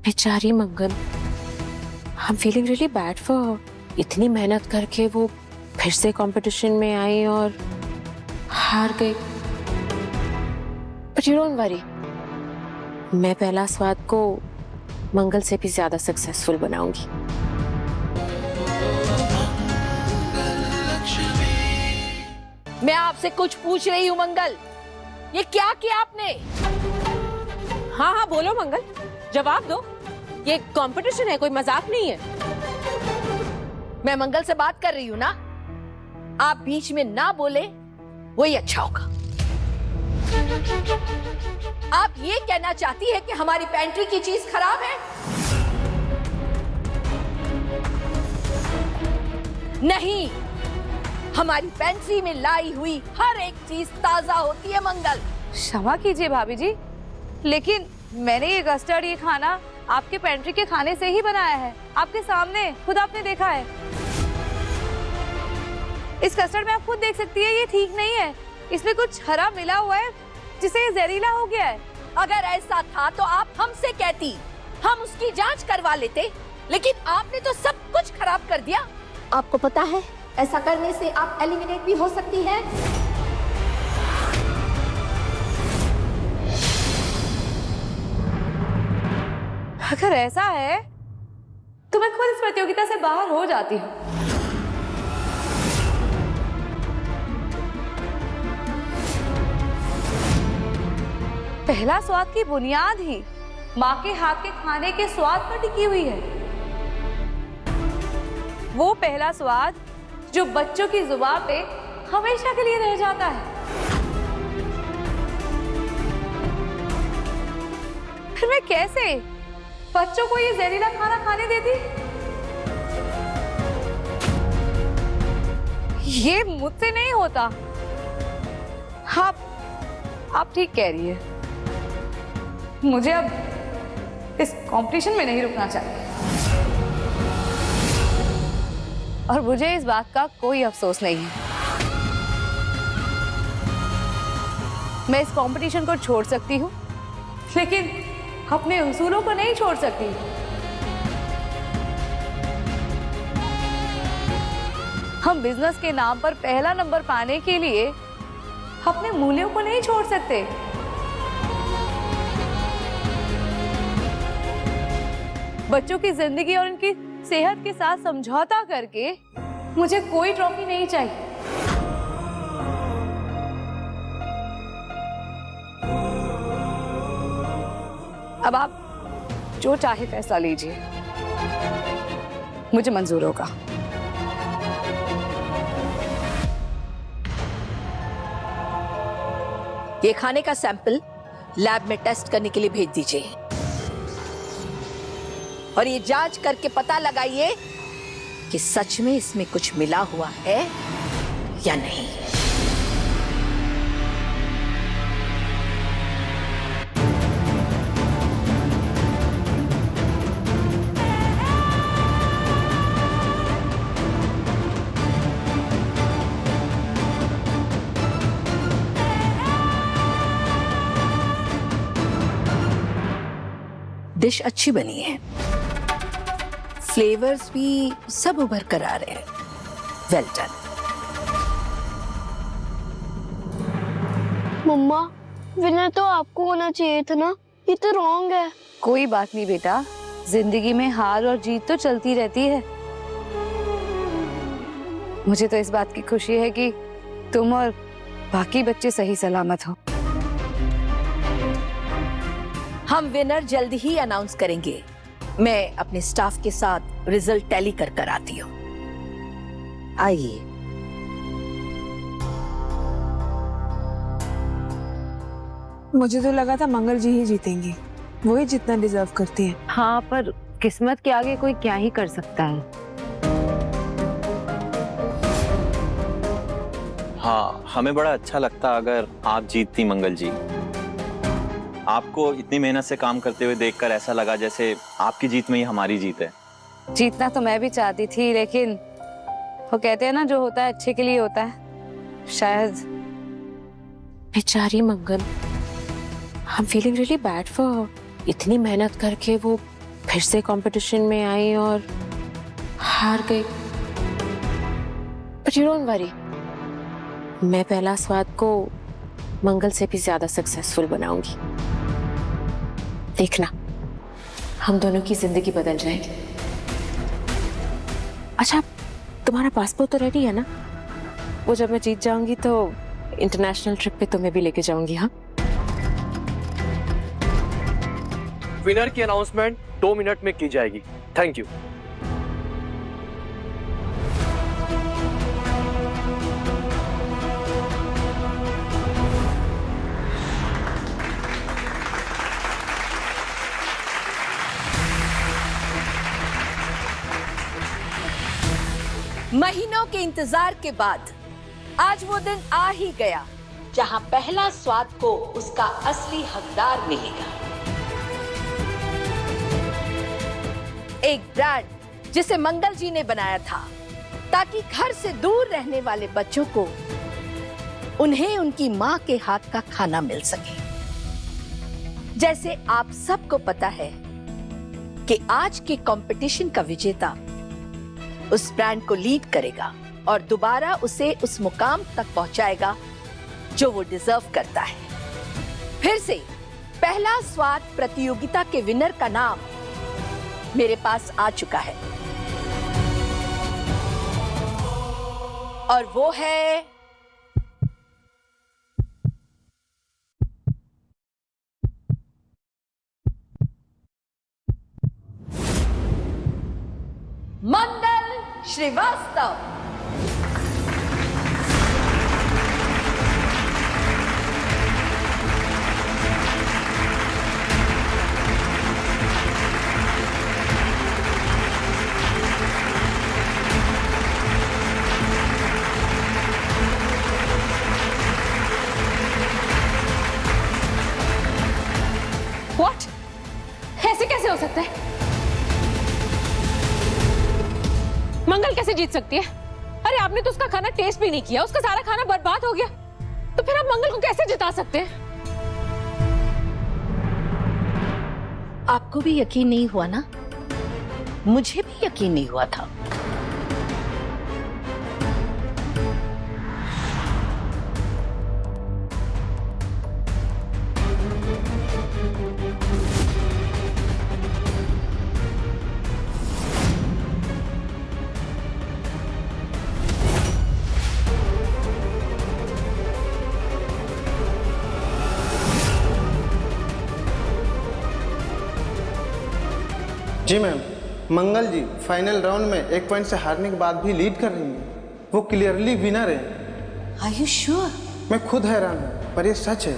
बेचारी Mangal, I am feeling really bad for her. इतनी मेहनत करके वो फिर से कंपटीशन में आई और हार गई। बट यू डोंट वरी, मैं पहला स्वाद को मंगल से भी ज्यादा सक्सेसफुल बनाऊंगी। मैं आपसे कुछ पूछ रही हूँ मंगल, ये क्या किया आपने? हाँ हाँ बोलो मंगल, जवाब दो। ये कंपटीशन है, कोई मजाक नहीं है। मैं मंगल से बात कर रही हूँ ना, आप बीच में ना बोले वही अच्छा होगा। आप ये कहना चाहती है कि हमारी पेंट्री की चीज खराब है? नहीं, हमारी पेंट्री में लाई हुई हर एक चीज ताजा होती है मंगल। क्षमा कीजिए भाभी जी, लेकिन मैंने ये कस्टर्ड, ये खाना आपके पेंट्री के खाने से ही बनाया है। आपके सामने खुद आपने देखा है। इस कस्टर्ड में आप खुद देख सकती है, ये ठीक नहीं है। इसमें कुछ हरा मिला हुआ है जिससे ये जहरीला हो गया है। अगर ऐसा था तो आप हमसे कहती, हम उसकी जांच करवा लेते, लेकिन आपने तो सब कुछ खराब कर दिया। आपको पता है ऐसा करने से आप एलिमिनेट भी हो सकती हैं। अगर ऐसा है तो मैं खुद इस प्रतियोगिता से बाहर हो जाती हूँ। पहला स्वाद की बुनियाद ही माँ के हाथ के खाने के स्वाद पर टिकी हुई है। वो पहला स्वाद जो बच्चों की जुबान पे हमेशा के लिए रह जाता है। फिर मैं कैसे बच्चों को ये जहरीला खाना खाने देती? ये मुझसे नहीं होता। आप ठीक कह रही है। मुझे अब इस कंपटीशन में नहीं रुकना चाहिए, और मुझे इस बात का कोई अफसोस नहीं है। मैं इस कंपटीशन को छोड़ सकती हूँ, लेकिन अपने उसूलों को नहीं छोड़ सकती। हम बिजनेस के नाम पर पहला नंबर पाने के लिए अपने मूल्यों को नहीं छोड़ सकते। बच्चों की जिंदगी और उनकी सेहत के साथ समझौता करके मुझे कोई ट्रॉफी नहीं चाहिए। अब आप जो चाहे फैसला लीजिए, मुझे मंजूर होगा। ये खाने का सैंपल लैब में टेस्ट करने के लिए भेज दीजिए, और ये जांच करके पता लगाइए कि सच में इसमें कुछ मिला हुआ है या नहीं। डिश अच्छी बनी है, फ्लेवर्स भी सब उभर कर आ रहे हैं। Well done. मम्मा, विनर तो आपको होना चाहिए था ना, ये तो रॉन्ग है। कोई बात नहीं बेटा, जिंदगी में हार और जीत तो चलती रहती है। मुझे तो इस बात की खुशी है कि तुम और बाकी बच्चे सही सलामत हो। हम विनर जल्द ही अनाउंस करेंगे। मैं अपने स्टाफ के साथ रिजल्ट टैली कर आती हूँ। आइए। मुझे तो लगा था मंगल जी ही जीतेंगी, वो ही जितना डिजर्व करती हैं। हाँ, पर किस्मत के आगे कोई क्या ही कर सकता है। हाँ, हमें बड़ा अच्छा लगता अगर आप जीतती मंगल जी। आपको इतनी मेहनत से काम करते हुए देखकर ऐसा लगा जैसे आपकी जीत में ही हमारी जीत है। जीतना तो मैं भी चाहती थी, लेकिन वो कहते हैं ना, जो होता है अच्छे के लिए होता है। शायद बेचारी Mangal, I am feeling really bad for her. इतनी मेहनत करके वो फिर से कंपटीशन में आई और हार गई। बट यू डोंट वरी, मैं पहला स्वाद को मंगल से भी ज्यादा सक्सेसफुल बनाऊंगी। देखना, हम दोनों की जिंदगी बदल जाएगी। अच्छा, तुम्हारा पासपोर्ट तो रेडी है ना? वो जब मैं जीत जाऊंगी तो इंटरनेशनल ट्रिप पे तुम्हें भी लेके जाऊंगी। हाँ, विनर की अनाउंसमेंट 2 मिनट में की जाएगी। Thank you. महीनों के इंतजार के बाद आज वो दिन आ ही गया जहां पहला स्वाद को उसका असली हकदार मिलेगा। एक ब्रांड जिसे मंगल जी ने बनाया था ताकि घर से दूर रहने वाले बच्चों को उन्हें उनकी मां के हाथ का खाना मिल सके। जैसे आप सबको पता है कि आज के कंपटीशन का विजेता उस ब्रांड को लीड करेगा और दोबारा उसे उस मुकाम तक पहुंचाएगा जो वो डिजर्व करता है। फिर से पहला स्वाद प्रतियोगिता के विनर का नाम मेरे पास आ चुका है और वो है मंगल श्रीवास्तव। व्हाट? ऐसे कैसे हो सकता है? मंगल कैसे जीत सकती है? अरे आपने तो उसका खाना टेस्ट भी नहीं किया, उसका सारा खाना बर्बाद हो गया, तो फिर आप मंगल को कैसे जिता सकते हैं? आपको भी यकीन नहीं हुआ ना? मुझे भी यकीन नहीं हुआ था। जी मैम, मंगल जी फाइनल राउंड में 1 पॉइंट से हारने के बाद भी लीड कर रही हैं। वो क्लियरली विनर है। Are you sure? मैं खुद हैरान हूँ, पर ये सच है।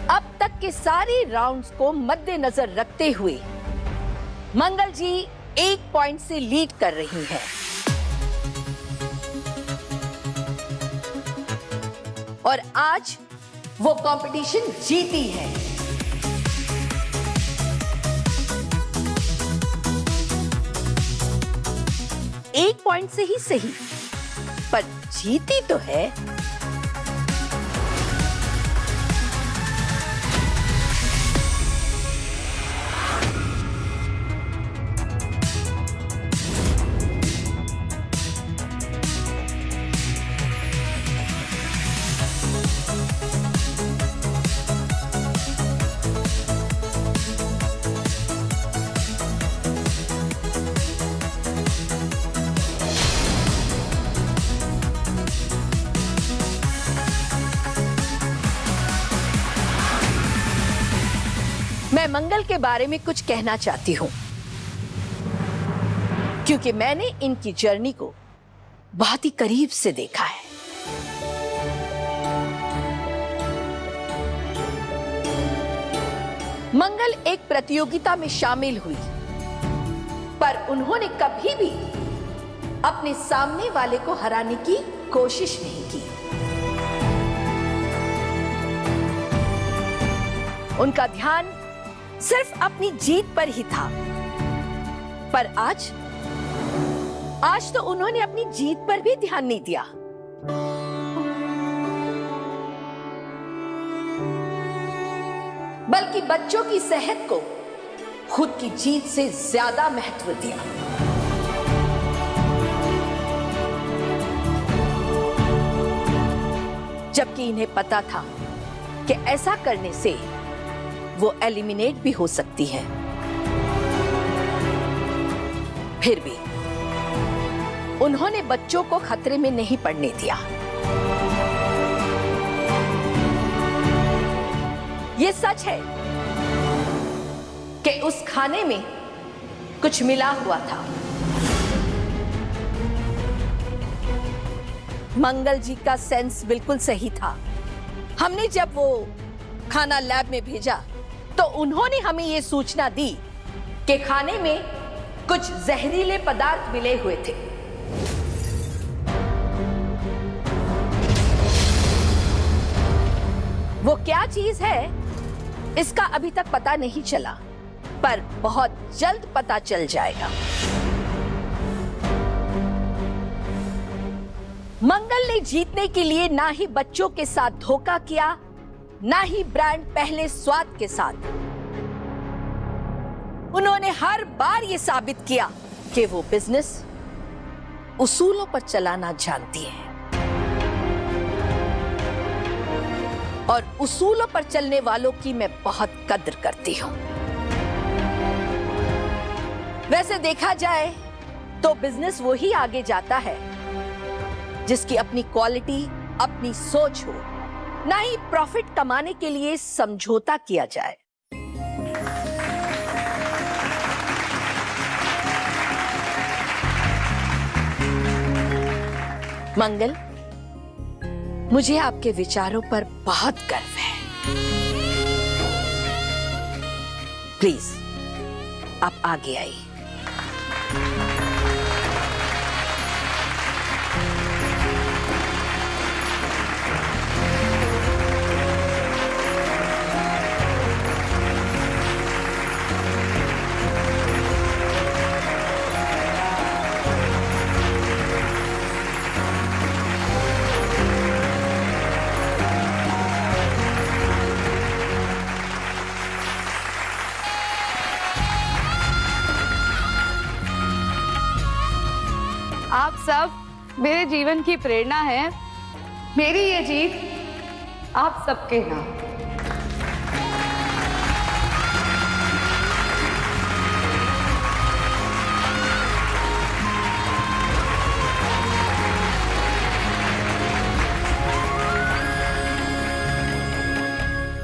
अब तक के सारे राउंड्स को मद्देनजर रखते हुए मंगल जी 1 पॉइंट से लीड कर रही हैं। और आज वो कंपटीशन जीती है। एक पॉइंट से ही सही, पर जीती तो है। मैं मंगल के बारे में कुछ कहना चाहती हूं, क्योंकि मैंने इनकी जर्नी को बहुत ही करीब से देखा है। मंगल एक प्रतियोगिता में शामिल हुई, पर उन्होंने कभी भी अपने सामने वाले को हराने की कोशिश नहीं की। उनका ध्यान सिर्फ अपनी जीत पर ही था। पर आज तो उन्होंने अपनी जीत पर भी ध्यान नहीं दिया। बल्कि बच्चों की सेहत को खुद की जीत से ज्यादा महत्व दिया। जबकि इन्हें पता था कि ऐसा करने से वो एलिमिनेट भी हो सकती है, फिर भी उन्होंने बच्चों को खतरे में नहीं पड़ने दिया। ये सच है कि उस खाने में कुछ मिला हुआ था। मंगल जी का सेंस बिल्कुल सही था। हमने जब वो खाना लैब में भेजा तो उन्होंने हमें ये सूचना दी कि खाने में कुछ जहरीले पदार्थ मिले हुए थे। वो क्या चीज है इसका अभी तक पता नहीं चला, पर बहुत जल्द पता चल जाएगा। मंगल ने जीतने के लिए ना ही बच्चों के साथ धोखा किया, ना ही ब्रांड पहले स्वाद के साथ। उन्होंने हर बार यह साबित किया कि वो बिजनेस उसूलों पर चलाना जानती है और उसूलों पर चलने वालों की मैं बहुत कद्र करती हूं। वैसे देखा जाए तो बिजनेस वो ही आगे जाता है जिसकी अपनी क्वालिटी, अपनी सोच हो, ना ही प्रॉफिट कमाने के लिए समझौता किया जाए। मंगल, मुझे आपके विचारों पर बहुत गर्व है। प्लीज आप आगे आइए। आप सब मेरे जीवन की प्रेरणा है। मेरी ये जीत आप सबके नाम।